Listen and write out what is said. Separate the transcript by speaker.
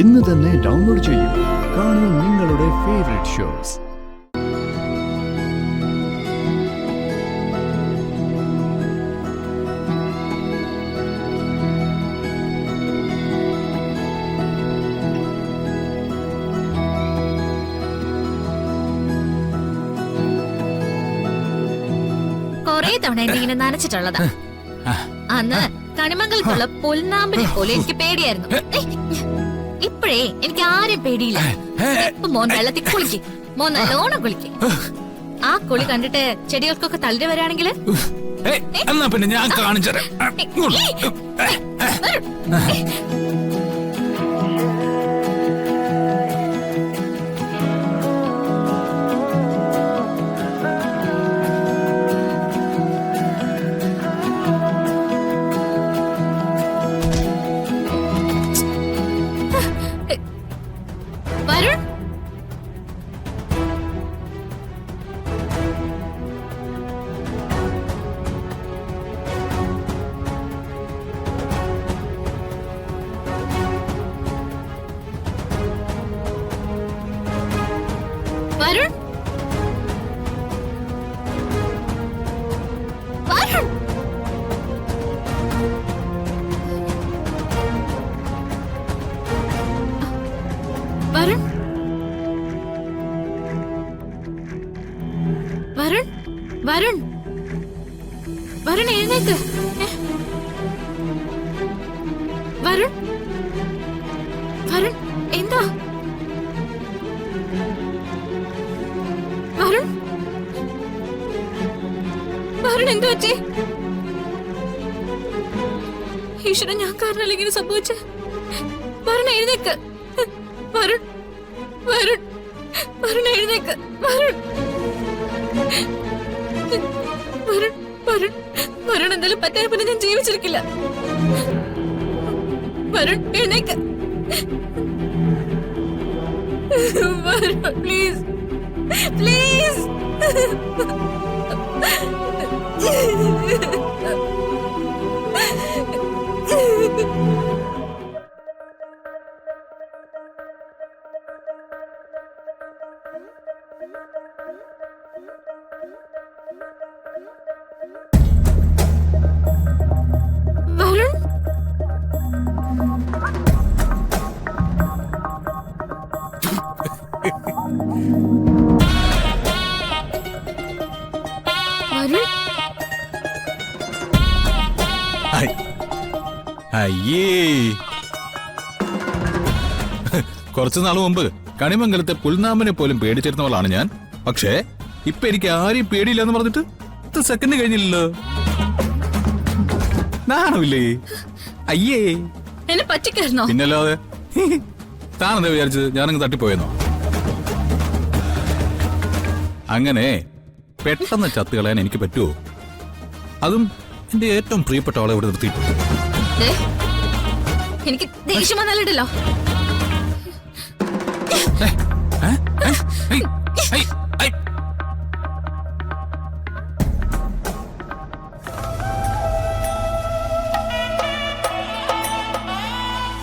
Speaker 1: ഇന്ന് തന്നെ ഡൗൺലോഡ് ചെയ്യൂ. കാണൂ നിങ്ങളുടെ ഫേവറേറ്റ് ഷോസ്.
Speaker 2: കൊറേ തവണ എന്നെ ഇങ്ങനെ നനച്ചിട്ടുള്ളതാ. അന്ന് കണിമംഗലത്തുള്ള പുൽനാമ്പിനെ പോലെ എനിക്ക് പേടിയായിരുന്നു. ഇപ്പോഴേ എനിക്ക് ആരും പേടിയില്ല. ഇപ്പൊ മോൻ വെള്ളത്തിൽ കുളിക്ക്, മോൻ നല്ലോണം കുളിക്ക്. ആ കുളി കണ്ടിട്ട് ചെടികൾക്കൊക്കെ തളിര് വരാണെങ്കിൽ
Speaker 3: എന്നാ പിന്നെ ഞാൻ കാണിച്ചത്.
Speaker 2: വരുൺ, വരുൺ, വരുൺ. വരുൺ, വരുൺ, വരുൺ, വരുൺ എഴുന്നേക്ക്. വരുൺ, വരുൺ, എന്താ? വരുൺ, വരുൺ എന്തു പറ്റി? ഈശ്വരൻ, ഞാൻ കാരണമല്ല ഇങ്ങനെ സംഭവിച്ച. വരുൺ എഴുന്നേക്ക്. വരുൺ, വരുൺ, വരുൺ എഴുന്നേക്ക്. വരുൺ, വരുൺ, വരുൺ, വരുൺ എന്തായാലും പറ്റാൻ പിന്നെ ഞാൻ ജീവിച്ചിരിക്കില്ല. വരുൺ എഴുന്നേക്ക്. Varun please, please. വരുൺ, വരുൺ,
Speaker 3: അയ്യേ, കുറച്ചു നാൾ മുമ്പ് കണിമംഗലത്തെ പുൽനാമ്പിനെ പോലും പേടിച്ചിരുന്നവളാണ് ഞാൻ. പക്ഷേ ഇപ്പൊ എനിക്ക് ആരെയും പേടിയില്ല എന്ന് പറഞ്ഞിട്ട് 10 സെക്കൻഡ് കഴിഞ്ഞില്ലല്ലോ. നാണമില്ലേ? അയ്യേ,
Speaker 2: എന്നെ പറ്റിക്കായിരുന്നോ?
Speaker 3: പിന്നല്ലാതെ. താനെന്താ വിചാരിച്ചത് ഞാനങ്ങ് തട്ടിപ്പോയെന്നോ? അങ്ങനെ പെട്ടെന്ന് ചത്തുകളയാൻ എനിക്ക് പറ്റുമോ? അതും എന്റെ ഏറ്റവും പ്രിയപ്പെട്ട ആളെ ഇവിടെ നിർത്തിയിട്ടു.
Speaker 2: എനിക്ക് ദേഷ്യം വന്നാലിട്ടല്ലോ.